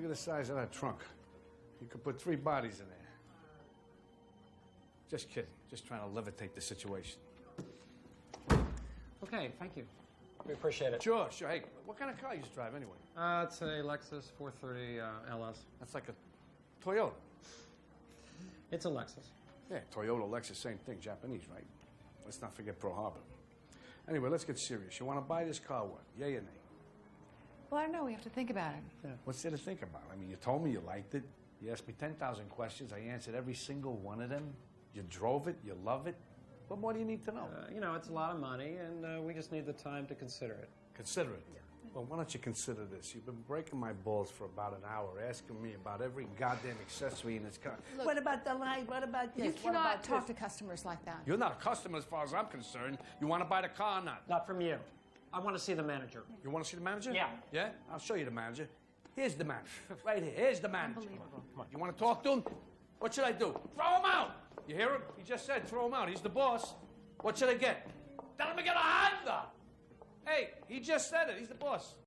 Look at the size of that trunk. You could put 3 bodies in there. Just kidding. Just trying to levitate the situation. Okay, thank you. We appreciate it. Sure, sure. Hey, what kind of car you drive anyway? It's a Lexus 430 LS. That's like a Toyota. It's a Lexus. Yeah, Toyota, Lexus, same thing. Japanese, right? Let's not forget Pearl Harbor. Anyway, let's get serious. You want to buy this car, what? Yay or nay? Well, I don't know. We have to think about it. Yeah. What's there to think about? I mean, you told me you liked it. You asked me 10,000 questions. I answered every single one of them. You drove it. You love it. What more do you need to know? You know, it's a lot of money, and we just need the time to consider it. Consider it? Yeah. Well, why don't you consider this? You've been breaking my balls for about an hour, asking me about every goddamn accessory in this car. Look, what about the light? What about this? You What cannot about talk this? to customers like that. You're not a customer as far as I'm concerned. You want to buy the car or not? Not from you. I want to see the manager. You want to see the manager? Yeah. Yeah? I'll show you the manager. Here's the manager. Right here. Here's the manager. Unbelievable. Come on. You want to talk to him? What should I do? Throw him out! You hear him? He just said throw him out. He's the boss. What should I get? Tell him to get a Honda! Hey, he just said it. He's the boss.